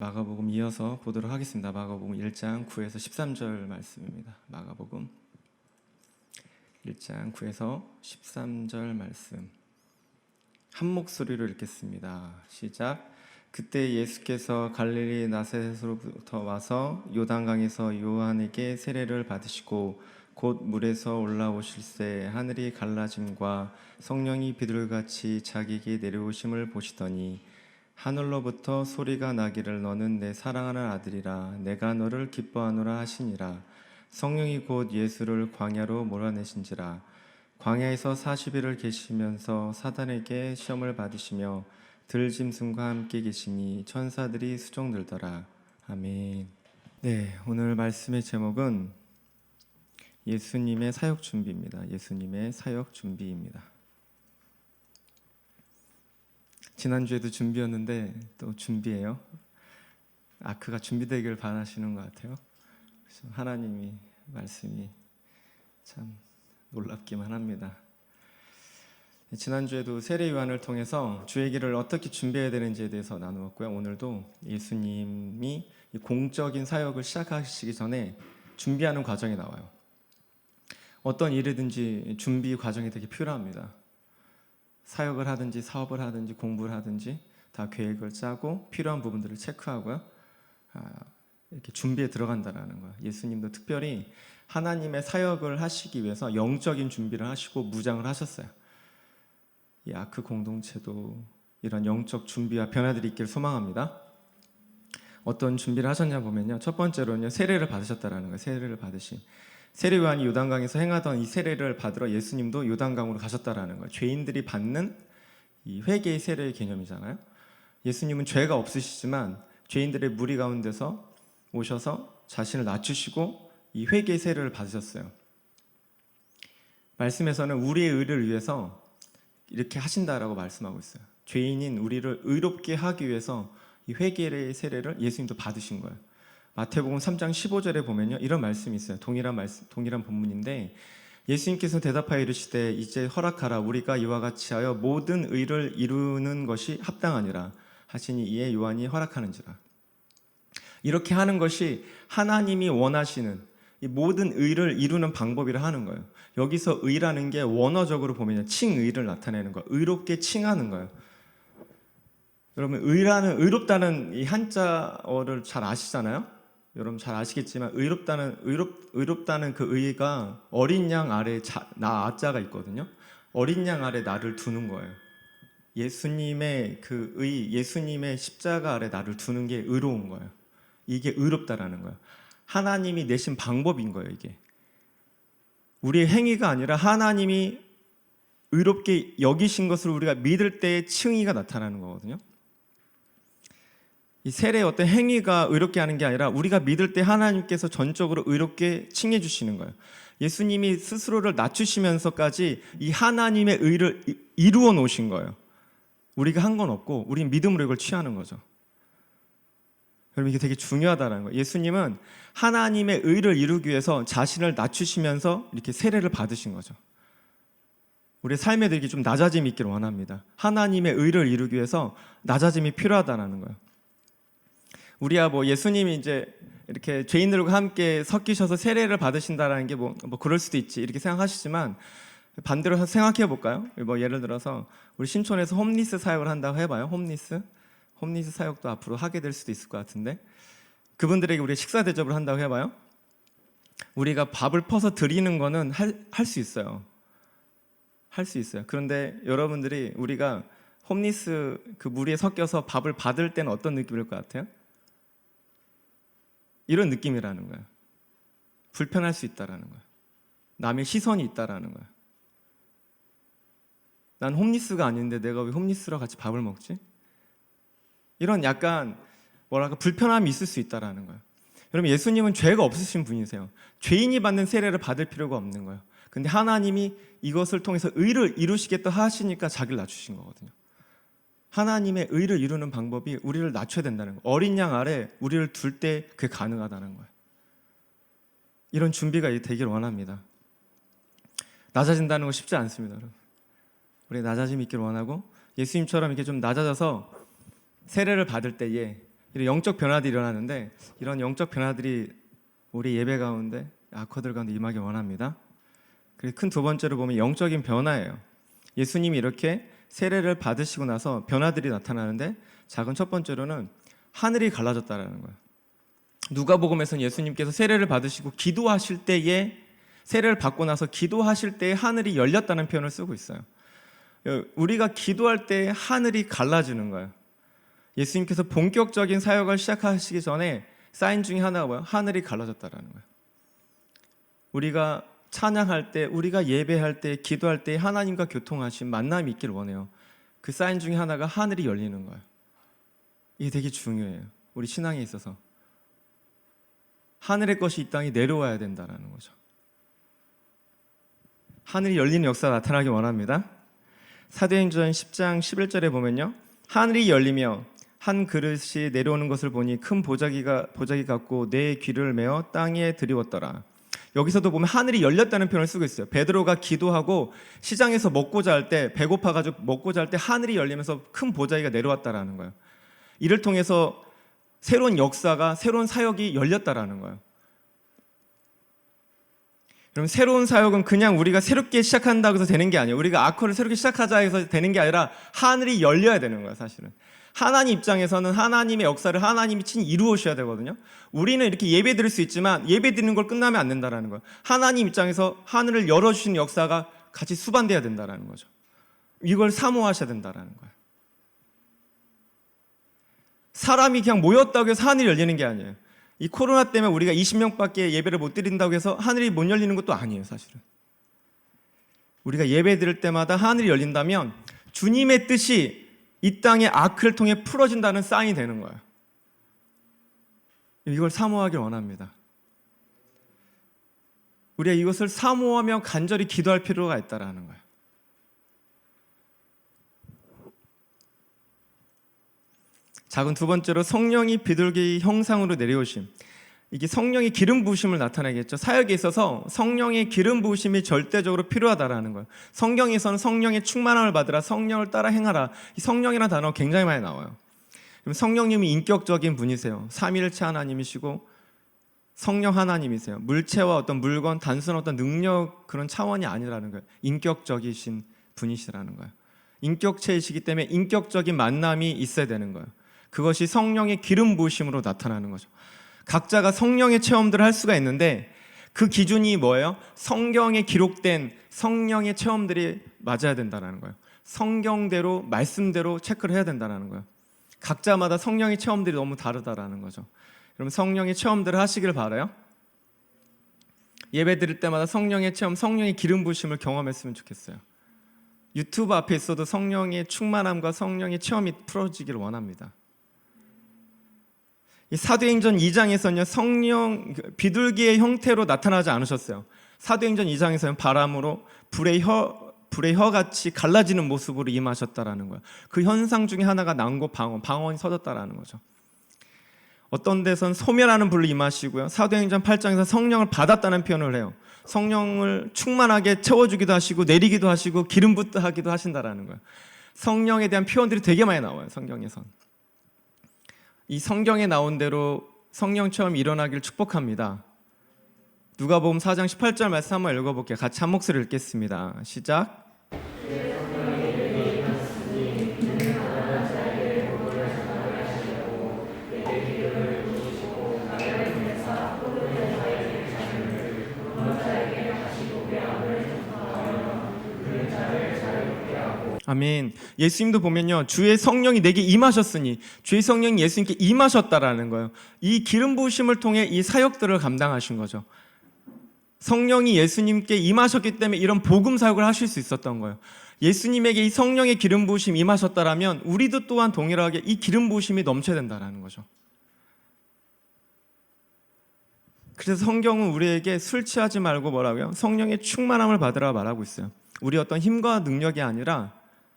마가복음 이어서 보도록 하겠습니다. 마가복음 1장 9에서 13절 말씀입니다. 마가복음 1장 9에서 13절 말씀 한 목소리로 읽겠습니다. 시작. 그때 예수께서 갈릴리 나사렛으로부터 와서 요단강에서 요한에게 세례를 받으시고 곧 물에서 올라오실새 하늘이 갈라짐과 성령이 비둘기같이 자기에게 내려오심을 보시더니 하늘로부터 소리가 나기를 너는 내 사랑하는 아들이라 내가 너를 기뻐하노라 하시니라. 성령이 곧 예수를 광야로 몰아내신지라. 광야에서 40일을 계시면서 사단에게 시험을 받으시며 들짐승과 함께 계시니 천사들이 수종 들더라. 아멘. 네, 오늘 말씀의 제목은 예수님의 사역 준비입니다. 예수님의 사역 준비입니다. 지난주에도 준비였는데 또 준비예요. 아크가 준비되길 바라시는 것 같아요. 그래서 하나님이 말씀이 참 놀랍기만 합니다. 지난주에도 세례 요한을 통해서 주의 길을 어떻게 준비해야 되는지에 대해서 나누었고요. 오늘도 예수님이 공적인 사역을 시작하시기 전에 준비하는 과정이 나와요. 어떤 일이든지 준비 과정이 되게 필요합니다. 사역을 하든지 사업을 하든지 공부를 하든지 다 계획을 짜고 필요한 부분들을 체크하고요. 이렇게 준비에 들어간다라는 거예요. 예수님도 특별히 하나님의 사역을 하시기 위해서 영적인 준비를 하시고 무장을 하셨어요. 이 아크 공동체도 이런 영적 준비와 변화들이 있기를 소망합니다. 어떤 준비를 하셨냐 보면요. 첫 번째로는요. 세례를 받으셨다라는 거예요. 세례를 받으신. 세례 요한이 요단강에서 행하던 이 세례를 받으러 예수님도 요단강으로 가셨다라는 거예요. 죄인들이 받는 이 회개의 세례의 개념이잖아요. 예수님은 죄가 없으시지만 죄인들의 무리 가운데서 오셔서 자신을 낮추시고 이 회개의 세례를 받으셨어요. 말씀에서는 우리의 의를 위해서 이렇게 하신다라고 말씀하고 있어요. 죄인인 우리를 의롭게 하기 위해서 이 회개의 세례를 예수님도 받으신 거예요. 마태복음 3장 15절에 보면요. 이런 말씀이 있어요. 동일한 본문인데 예수님께서 대답하여 이르시되 이제 허락하라. 우리가 이와 같이 하여 모든 의를 이루는 것이 합당하니라 하시니 이에 요한이 허락하는지라. 이렇게 하는 것이 하나님이 원하시는 이 모든 의를 이루는 방법이라 하는 거예요. 여기서 의라는 게 원어적으로 보면 칭의를 나타내는 거예요. 의롭게 칭하는 거예요. 여러분 의롭다는 이 한자어를 잘 아시잖아요. 여러분 잘 아시겠지만 의롭다는 그 의가 어린 양 아래 나 아자가 있거든요. 어린 양 아래 나를 두는 거예요. 예수님의 그 의, 예수님의 십자가 아래 나를 두는 게 의로운 거예요. 이게 의롭다라는 거예요. 하나님이 내신 방법인 거예요. 이게 우리의 행위가 아니라 하나님이 의롭게 여기신 것을 우리가 믿을 때의 칭의가 나타나는 거거든요. 이 세례의 어떤 행위가 의롭게 하는 게 아니라 우리가 믿을 때 하나님께서 전적으로 의롭게 칭해 주시는 거예요. 예수님이 스스로를 낮추시면서까지 이 하나님의 의를 이루어 놓으신 거예요. 우리가 한 건 없고 우린 믿음으로 이걸 취하는 거죠. 여러분 이게 되게 중요하다는 거예요. 예수님은 하나님의 의를 이루기 위해서 자신을 낮추시면서 이렇게 세례를 받으신 거죠. 우리의 삶에 되게 좀 낮아짐이 있기를 원합니다. 하나님의 의를 이루기 위해서 낮아짐이 필요하다는 거예요. 우리야 예수님이 이제 이렇게 죄인들과 함께 섞이셔서 세례를 받으신다라는 게 그럴 수도 있지 이렇게 생각하시지만 반대로 생각해 볼까요? 예를 들어서 우리 신촌에서 홈리스 사역을 한다고 해봐요. 홈리스 사역도 앞으로 하게 될 수도 있을 것 같은데 그분들에게 우리 식사 대접을 한다고 해봐요. 우리가 밥을 퍼서 드리는 거는 할 수 있어요. 할 수 있어요. 그런데 여러분들이 우리가 홈리스 그 무리에 섞여서 밥을 받을 때는 어떤 느낌일 것 같아요? 이런 느낌이라는 거예요. 불편할 수 있다라는 거예요. 남의 시선이 있다라는 거예요. 난 홈리스가 아닌데 내가 왜 홈리스랑 같이 밥을 먹지? 이런 약간 불편함이 있을 수 있다라는 거예요. 여러분 예수님은 죄가 없으신 분이세요. 죄인이 받는 세례를 받을 필요가 없는 거예요. 근데 하나님이 이것을 통해서 의를 이루시겠다 하시니까 자기를 낮추신 거거든요. 하나님의 의를 이루는 방법이 우리를 낮춰야 된다는 거예요. 어린 양 아래 우리를 둘 때 그게 가능하다는 거예요. 이런 준비가 되길 원합니다. 낮아진다는 거 쉽지 않습니다. 여러분. 우리 낮아짐이 있기를 원하고 예수님처럼 이렇게 좀 낮아져서 세례를 받을 때에 이런 영적 변화들이 일어나는데 이런 영적 변화들이 우리 예배 가운데 아커들 가운데 임하기 원합니다. 그리고 큰 두 번째로 보면 영적인 변화예요. 예수님이 이렇게 세례를 받으시고 나서 변화들이 나타나는데 작은 첫 번째로는 하늘이 갈라졌다라는 거예요. 누가복음에서는 예수님께서 세례를 받으시고 기도하실 때에 세례를 받고 나서 기도하실 때에 하늘이 열렸다는 표현을 쓰고 있어요. 우리가 기도할 때 하늘이 갈라지는 거예요. 예수님께서 본격적인 사역을 시작하시기 전에 사인 중에 하나가 뭐예요? 하늘이 갈라졌다라는 거예요. 우리가 찬양할 때, 우리가 예배할 때, 기도할 때 하나님과 교통하신 만남이 있기를 원해요. 그 사인 중에 하나가 하늘이 열리는 거예요. 이게 되게 중요해요. 우리 신앙에 있어서 하늘의 것이 이 땅에 내려와야 된다는 거죠. 하늘이 열리는 역사가 나타나기 원합니다. 사도행전 10장 11절에 보면요, 하늘이 열리며 한 그릇이 내려오는 것을 보니 큰 보자기 같고 내 귀를 메어 땅에 들이웠더라. 여기서도 보면 하늘이 열렸다는 표현을 쓰고 있어요. 베드로가 기도하고 시장에서 먹고자 할 때, 배고파가지고 먹고자 할 때 하늘이 열리면서 큰 보자기가 내려왔다라는 거예요. 이를 통해서 새로운 역사가, 새로운 사역이 열렸다라는 거예요. 그럼 새로운 사역은 그냥 우리가 새롭게 시작한다고 해서 되는 게 아니에요. 우리가 아커를 새롭게 시작하자 해서 되는 게 아니라 하늘이 열려야 되는 거예요. 사실은 하나님 입장에서는 하나님의 역사를 하나님이 친히 이루어셔야 되거든요. 우리는 이렇게 예배 드릴 수 있지만 예배 드리는 걸 끝나면 안 된다는 거예요. 하나님 입장에서 하늘을 열어주시는 역사가 같이 수반돼야 된다는 거죠. 이걸 사모하셔야 된다는 거예요. 사람이 그냥 모였다고 해서 하늘이 열리는 게 아니에요. 이 코로나 때문에 우리가 20명밖에 예배를 못 드린다고 해서 하늘이 못 열리는 것도 아니에요. 사실은 우리가 예배 드릴 때마다 하늘이 열린다면 주님의 뜻이 이 땅의 아크를 통해 풀어진다는 사인이 되는 거예요. 이걸 사모하길 원합니다. 우리가 이것을 사모하며 간절히 기도할 필요가 있다는 거예요. 작은 두 번째로 성령이 비둘기 형상으로 내려오심. 이게 성령의 기름 부으심을 나타내겠죠. 사역에 있어서 성령의 기름 부으심이 절대적으로 필요하다라는 거예요. 성경에서는 성령의 충만함을 받으라, 성령을 따라 행하라. 이 성령이라는 단어가 굉장히 많이 나와요. 성령님이 인격적인 분이세요. 삼위일체 하나님이시고 성령 하나님이세요. 물체와 어떤 물건, 단순한 어떤 능력 그런 차원이 아니라는 거예요. 인격적이신 분이시라는 거예요. 인격체이시기 때문에 인격적인 만남이 있어야 되는 거예요. 그것이 성령의 기름 부으심으로 나타나는 거죠. 각자가 성령의 체험들을 할 수가 있는데 그 기준이 뭐예요? 성경에 기록된 성령의 체험들이 맞아야 된다는 거예요. 성경대로 말씀대로 체크를 해야 된다는 거예요. 각자마다 성령의 체험들이 너무 다르다라는 거죠. 그럼 성령의 체험들을 하시길 바라요. 예배 드릴 때마다 성령의 체험, 성령의 기름 부으심을 경험했으면 좋겠어요. 유튜브 앞에 있어도 성령의 충만함과 성령의 체험이 풀어지기를 원합니다. 이 사도행전 2장에서는요, 성령 비둘기의 형태로 나타나지 않으셨어요. 사도행전 2장에서는 바람으로 불의 혀같이 갈라지는 모습으로 임하셨다라는 거예요. 그 현상 중에 하나가 난고 방언이 서졌다라는 거죠. 어떤 데선 소멸하는 불로 임하시고요, 사도행전 8장에서 성령을 받았다는 표현을 해요. 성령을 충만하게 채워주기도 하시고 내리기도 하시고 기름 붓다 하기도 하신다라는 거예요. 성령에 대한 표현들이 되게 많이 나와요. 성경에선. 이 성경에 나온 대로 성령 체험이 일어나길 축복합니다. 누가복음 4장 18절 말씀 한번 읽어볼게요. 같이 한 목소리 읽겠습니다. 시작. 아멘. 예수님도 보면요, 주의 성령이 내게 임하셨으니, 주의 성령이 예수님께 임하셨다라는 거예요. 이 기름 부으심을 통해 이 사역들을 감당하신 거죠. 성령이 예수님께 임하셨기 때문에 이런 복음 사역을 하실 수 있었던 거예요. 예수님에게 이 성령의 기름 부으심 임하셨다라면 우리도 또한 동일하게 이 기름 부으심이 넘쳐야 된다는 거죠. 그래서 성경은 우리에게 술 취하지 말고 뭐라고요? 성령의 충만함을 받으라 말하고 있어요. 우리 어떤 힘과 능력이 아니라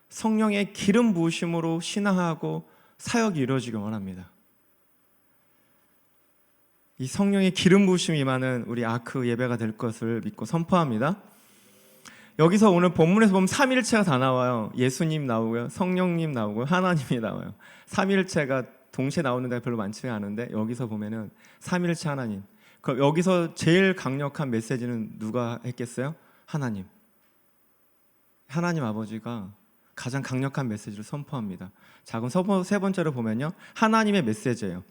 성령의 기름 부으심으로 신앙하고 사역이 이루어지길 원합니다. 이 성령의 기름 부으심이 임하는 우리 아크 예배가 될 것을 믿고 선포합니다. 여기서 오늘 본문에서 보면 삼위일체가 다 나와요. 예수님 나오고요, 성령님 나오고 하나님이 나와요. 삼위일체가 동시에 나오는 데가 별로 많지가 않은데 여기서 보면은 삼일체 하나님. 그럼 여기서 제일 강력한 메시지는 누가 했겠어요? 하나님. 하나님 아버지가 가장 강력한 메시지를 선포합니다. 자, 그럼 세 번째로 보면요, 하나님의 메시지예요.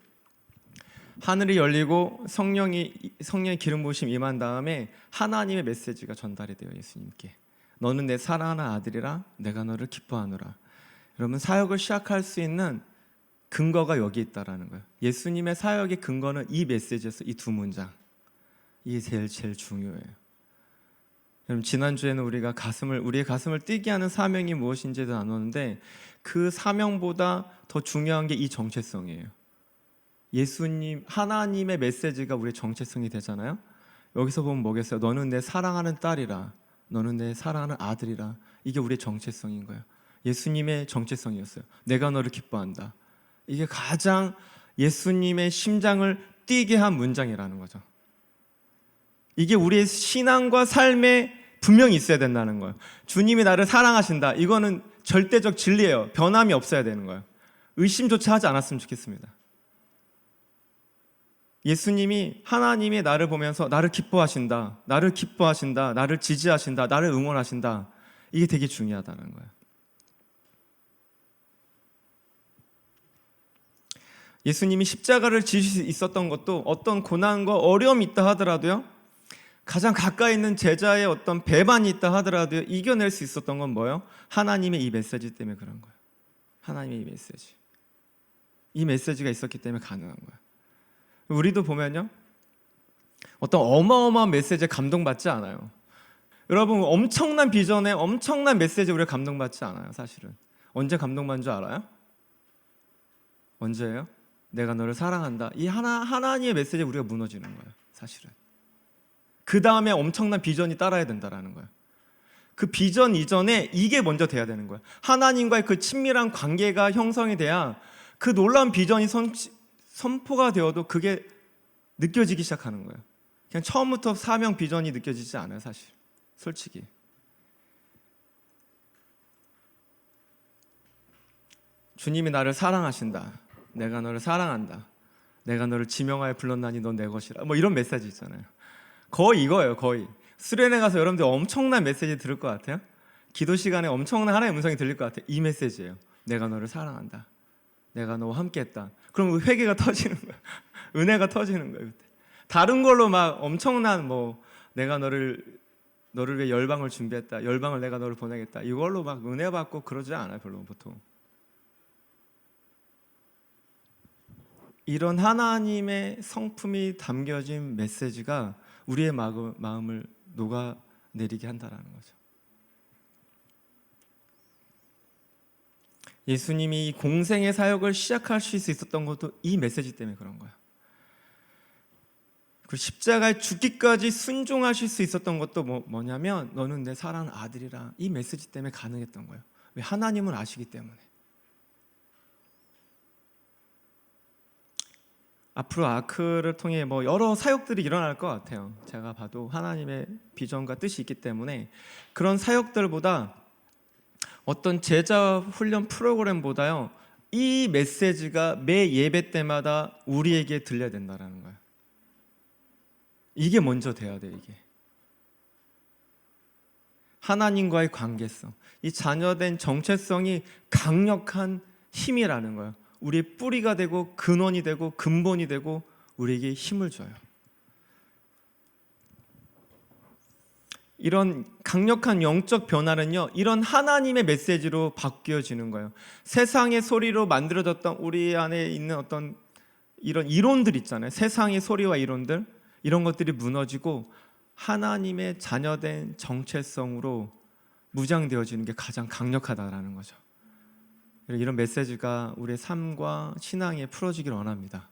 하늘이 열리고 성령의 기름 부으심 임한 다음에 하나님의 메시지가 전달이 돼요. 예수님께. 너는 내 사랑하는 아들이라 내가 너를 기뻐하노라. 여러분, 사역을 시작할 수 있는 근거가 여기 있다라는 거예요. 예수님의 사역의 근거는 이 메시지에서 이 두 문장. 이게 제일 중요해요. 여러분, 지난주에는 우리의 가슴을 뛰게 하는 사명이 무엇인지도 나눴는데 그 사명보다 더 중요한 게 이 정체성이에요. 예수님, 하나님의 메시지가 우리의 정체성이 되잖아요. 여기서 보면 뭐겠어요? 너는 내 사랑하는 딸이라, 너는 내 사랑하는 아들이라. 이게 우리의 정체성인 거예요. 예수님의 정체성이었어요. 내가 너를 기뻐한다. 이게 가장 예수님의 심장을 뛰게 한 문장이라는 거죠. 이게 우리의 신앙과 삶에 분명히 있어야 된다는 거예요. 주님이 나를 사랑하신다. 이거는 절대적 진리예요. 변함이 없어야 되는 거예요. 의심조차 하지 않았으면 좋겠습니다. 예수님이, 하나님이 나를 보면서 나를 기뻐하신다, 나를 기뻐하신다, 나를 지지하신다, 나를 응원하신다. 이게 되게 중요하다는 거예요. 예수님이 십자가를 지실 수 있었던 것도 어떤 고난과 어려움이 있다 하더라도요, 가장 가까이 있는 제자의 어떤 배반이 있다 하더라도요, 이겨낼 수 있었던 건 뭐예요? 하나님의 이 메시지 때문에 그런 거예요. 하나님의 이 메시지. 이 메시지가 있었기 때문에 가능한 거예요. 우리도 보면요, 어떤 어마어마한 메시지에 감동받지 않아요. 여러분, 엄청난 비전에 엄청난 메시지에 우리가 감동받지 않아요. 사실은 언제 감동받는 줄 알아요? 언제예요? 내가 너를 사랑한다. 이 하나님의 메시지에 우리가 무너지는 거예요. 사실은 그 다음에 엄청난 비전이 따라야 된다라는 거예요. 그 비전 이전에 이게 먼저 돼야 되는 거예요. 하나님과의 그 친밀한 관계가 형성이 돼야 그 놀라운 비전이 선포가 되어도 그게 느껴지기 시작하는 거예요. 그냥 처음부터 사명 비전이 느껴지지 않아요. 사실 솔직히 주님이 나를 사랑하신다, 내가 너를 사랑한다, 내가 너를 지명하여 불렀나니 넌 내 것이라, 뭐 이런 메시지 있잖아요. 거의 이거예요. 거의 수련회 가서 여러분들 엄청난 메시지 들을 것 같아요. 기도 시간에 엄청난 하나님의 음성이 들릴 것 같아요. 이 메시지예요. 내가 너를 사랑한다, 내가 너와 함께했다. 그럼 회개가 터지는 거야. 은혜가 터지는 거예요. 그때. 다른 걸로 막 엄청난 내가 너를 위해 열방을 준비했다, 열방을 내가 너를 보내겠다, 이걸로 막 은혜 받고 그러지 않아요. 별로 보통. 이런 하나님의 성품이 담겨진 메시지가 우리의 마음을 녹아내리게 한다라는 거죠. 예수님이 이 공생의 사역을 시작하실 수 있었던 것도 이 메시지 때문에 그런 거예요. 그리고 십자가에 죽기까지 순종하실 수 있었던 것도 뭐냐면 너는 내 사랑하는 아들이라, 이 메시지 때문에 가능했던 거예요. 왜? 하나님을 아시기 때문에. 앞으로 아크를 통해 여러 사역들이 일어날 것 같아요. 제가 봐도 하나님의 비전과 뜻이 있기 때문에 그런 사역들보다 어떤 제자 훈련 프로그램보다요, 이 메시지가 매 예배 때마다 우리에게 들려야 된다는 거예요. 이게 먼저 돼야 돼. 이게 하나님과의 관계성, 이 자녀된 정체성이 강력한 힘이라는 거예요. 우리의 뿌리가 되고 근원이 되고 근본이 되고 우리에게 힘을 줘요. 이런 강력한 영적 변화는요, 이런 하나님의 메시지로 바뀌어지는 거예요. 세상의 소리로 만들어졌던 우리 안에 있는 어떤 이런 이론들 있잖아요. 세상의 소리와 이론들, 이런 것들이 무너지고 하나님의 자녀된 정체성으로 무장되어지는 게 가장 강력하다라는 거죠. 이런 메시지가 우리의 삶과 신앙에 풀어지길 원합니다.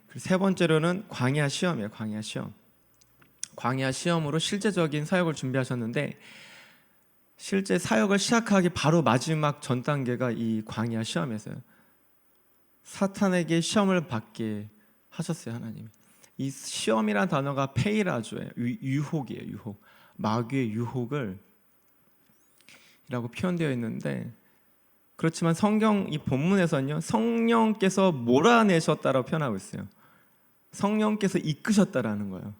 그리고 세 번째로는 광야 시험이에요. 광야 시험. 광야 시험으로 실제적인 사역을 준비하셨는데, 실제 사역을 시작하기 바로 마지막 전 단계가 이 광야 시험에서요. 사탄에게 시험을 받게 하셨어요. 하나님이. 이 시험이라는 단어가 페이라조예요. 유혹이에요. 유혹. 마귀의 유혹을 이라고 표현되어 있는데, 그렇지만 성경 이 본문에서는요, 성령께서 몰아내셨다라고 표현하고 있어요. 성령께서 이끄셨다라는 거예요.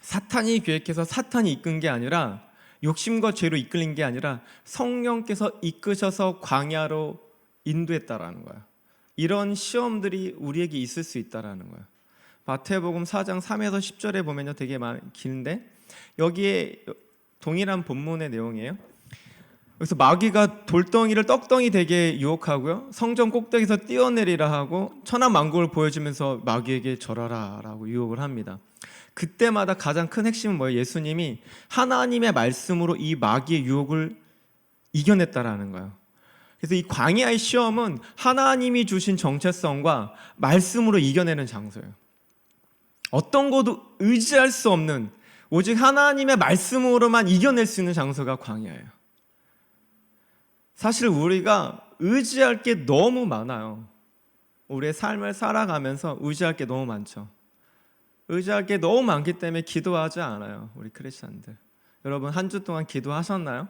사탄이 계획해서 사탄이 이끈 게 아니라, 욕심과 죄로 이끌린 게 아니라 성령께서 이끄셔서 광야로 인도했다라는 거예요. 이런 시험들이 우리에게 있을 수 있다라는 거예요. 마태복음 4장 3에서 10절에 보면요, 되게 긴데 여기에 동일한 본문의 내용이에요. 그래서 마귀가 돌덩이를 떡덩이 되게 유혹하고요, 성전 꼭대기에서 뛰어내리라 하고 천하만국을 보여주면서 마귀에게 절하라 라고 유혹을 합니다. 그때마다 가장 큰 핵심은 뭐예요? 예수님이 하나님의 말씀으로 이 마귀의 유혹을 이겨냈다라는 거예요. 그래서 이 광야의 시험은 하나님이 주신 정체성과 말씀으로 이겨내는 장소예요. 어떤 것도 의지할 수 없는, 오직 하나님의 말씀으로만 이겨낼 수 있는 장소가 광야예요. 사실 우리가 의지할 게 너무 많아요. 우리의 삶을 살아가면서 의지할 게 너무 많죠. 의지할 게 너무 많기 때문에 기도하지 않아요, 우리 크리스찬들. 여러분, 한 주 동안 기도하셨나요?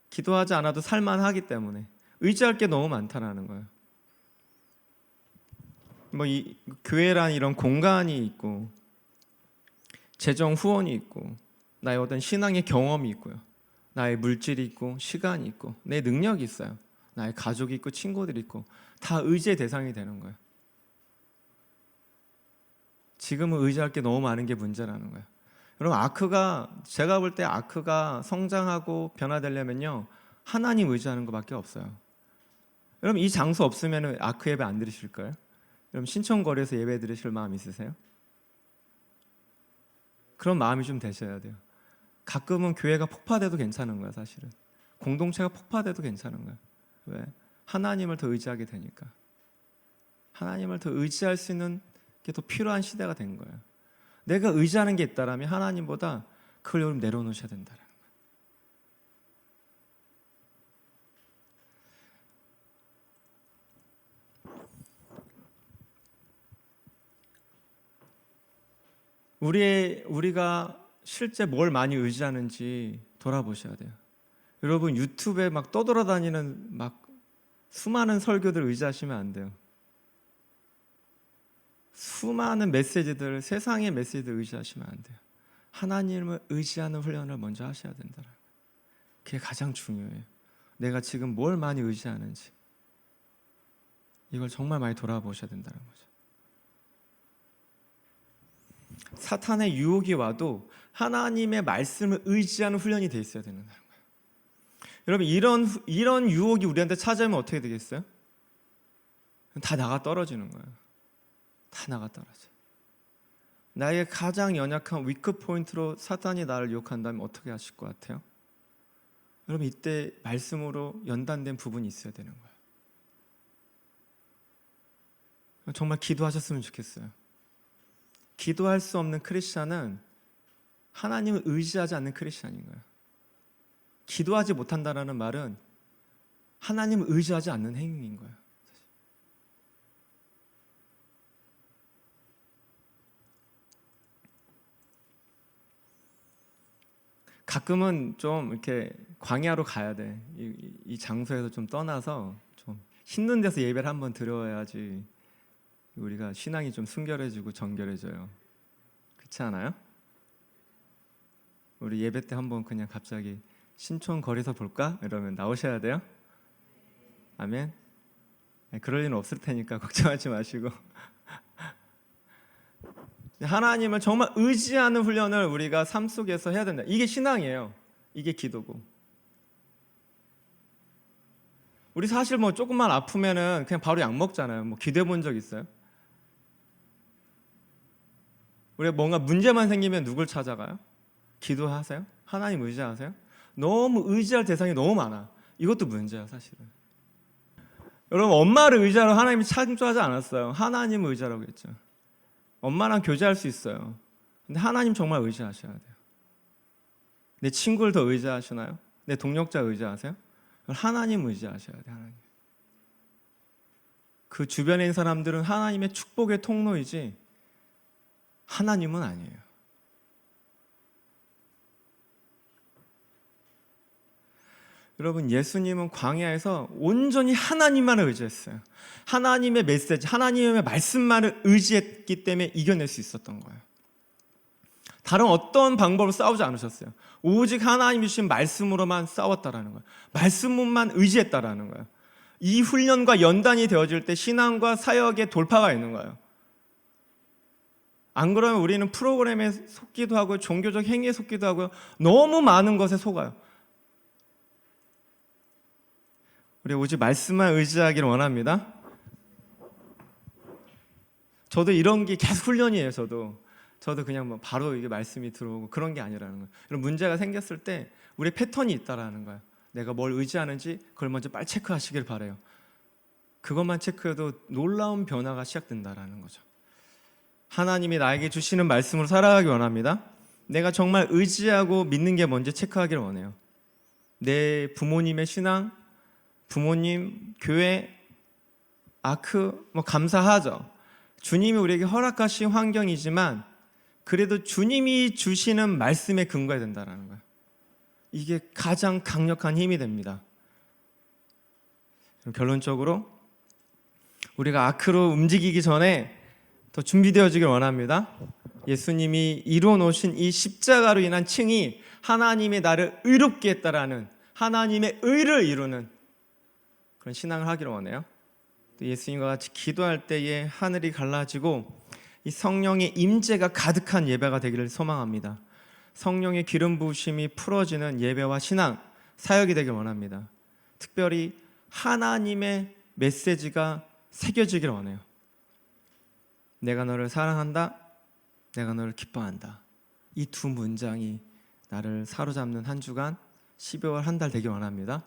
기도하지 않아도 살만하기 때문에 의지할 게 너무 많다라는 거예요. 이 교회란 이런 공간이 있고, 재정 후원이 있고, 나의 어떤 신앙의 경험이 있고요, 나의 물질이 있고, 시간이 있고, 내 능력이 있어요. 나의 가족이 있고, 친구들이 있고, 다 의지의 대상이 되는 거예요. 지금은 의지할 게 너무 많은 게 문제라는 거예요. 여러분, 제가 볼 때 아크가 성장하고 변화되려면요, 하나님 의지하는 것밖에 없어요. 여러분, 이 장소 없으면 아크 예배 안 드리실 거예요? 여러분, 신청거리에서 예배 드리실 마음 있으세요? 그런 마음이 좀 되셔야 돼요. 가끔은 교회가 폭파돼도 괜찮은 거야, 사실은. 공동체가 폭파돼도 괜찮은 거야. 왜? 하나님을 더 의지하게 되니까. 하나님을 더 의지할 수 있는 게 더 필요한 시대가 된 거예요. 내가 의지하는 게 있다라면 하나님보다 그걸 여러분 내려놓으셔야 된다라는 거예요. 우리가 실제 뭘 많이 의지하는지 돌아보셔야 돼요. 여러분, 유튜브에 막 떠돌아다니는 막 수많은 설교들 의지하시면 안 돼요. 수많은 메시지들, 세상의 메시지들 의지하시면 안 돼요. 하나님을 의지하는 훈련을 먼저 하셔야 된다는 거예요. 그게 가장 중요해요. 내가 지금 뭘 많이 의지하는지, 이걸 정말 많이 돌아보셔야 된다는 거죠. 사탄의 유혹이 와도 하나님의 말씀을 의지하는 훈련이 돼 있어야 된다는 거예요. 여러분, 이런 유혹이 우리한테 찾아오면 어떻게 되겠어요? 다 나가 떨어지는 거예요. 다 나가 떨어져. 나의 가장 연약한 위크 포인트로 사탄이 나를 유혹한다면 어떻게 하실 것 같아요? 여러분, 이때 말씀으로 연단된 부분이 있어야 되는 거예요. 정말 기도하셨으면 좋겠어요. 기도할 수 없는 크리스찬은 하나님을 의지하지 않는 크리스찬인 거예요. 기도하지 못한다는 말은 하나님을 의지하지 않는 행위인 거예요. 가끔은 좀 이렇게 광야로 가야 돼. 이 장소에서 좀 떠나서 좀 힘든 데서 예배를 한번 드려야지 우리가 신앙이 좀 순결해지고 정결해져요. 그렇지 않아요? 우리 예배 때 한번 그냥 갑자기 신촌 거리에서 볼까? 이러면 나오셔야 돼요. 아멘. 그럴 일은 없을 테니까 걱정하지 마시고 하나님을 정말 의지하는 훈련을 우리가 삶 속에서 해야 된다. 이게 신앙이에요. 이게 기도고. 우리 사실 조금만 아프면은 그냥 바로 약 먹잖아요. 기도해 본 적 있어요? 우리가 뭔가 문제만 생기면 누굴 찾아가요? 기도하세요? 하나님 의지하세요? 너무 의지할 대상이 너무 많아. 이것도 문제야, 사실은. 여러분, 엄마를 의지하러 하나님이 창조하지 않았어요. 하나님을 의지하라고 했죠. 엄마랑 교제할 수 있어요. 근데 하나님 정말 의지하셔야 돼요. 내 친구를 더 의지하시나요? 내 동력자 의지하세요? 하나님 의지하셔야 돼요. 하나님. 그 주변에 있는 사람들은 하나님의 축복의 통로이지 하나님은 아니에요. 여러분, 예수님은 광야에서 온전히 하나님만을 의지했어요. 하나님의 메시지, 하나님의 말씀만을 의지했기 때문에 이겨낼 수 있었던 거예요. 다른 어떤 방법으로 싸우지 않으셨어요. 오직 하나님 주신 말씀으로만 싸웠다라는 거예요. 말씀만 의지했다라는 거예요. 이 훈련과 연단이 되어질 때 신앙과 사역의 돌파가 있는 거예요. 안 그러면 우리는 프로그램에 속기도 하고 종교적 행위에 속기도 하고요. 너무 많은 것에 속아요. 우리 오직 말씀만 의지하기를 원합니다. 저도 이런 게 계속 훈련이에요. 저도 그냥 뭐 바로 이게 말씀이 들어오고 그런 게 아니라는 거예요. 이런 문제가 생겼을 때 우리 패턴이 있다라는 거예요. 내가 뭘 의지하는지 그걸 먼저 빨리 체크하시길 바라요. 그것만 체크해도 놀라운 변화가 시작된다라는 거죠. 하나님이 나에게 주시는 말씀으로 살아가기 원합니다. 내가 정말 의지하고 믿는 게 뭔지 체크하기를 원해요. 내 부모님의 신앙, 부모님, 교회, 아크, 감사하죠. 주님이 우리에게 허락하신 환경이지만 그래도 주님이 주시는 말씀에 근거해야 된다는 거예요. 이게 가장 강력한 힘이 됩니다. 결론적으로 우리가 아크로 움직이기 전에 더 준비되어지길 원합니다. 예수님이 이루어 놓으신 이 십자가로 인한 칭이 하나님이 나를 의롭게 했다라는 하나님의 의를 이루는 그런 신앙을 하기를 원해요. 또 예수님과 같이 기도할 때에 하늘이 갈라지고 이 성령의 임재가 가득한 예배가 되기를 소망합니다. 성령의 기름 부으심이 풀어지는 예배와 신앙, 사역이 되길 원합니다. 특별히 하나님의 메시지가 새겨지길 원해요. 내가 너를 사랑한다, 내가 너를 기뻐한다. 이 두 문장이 나를 사로잡는 한 주간, 12월 한 달 되길 원합니다.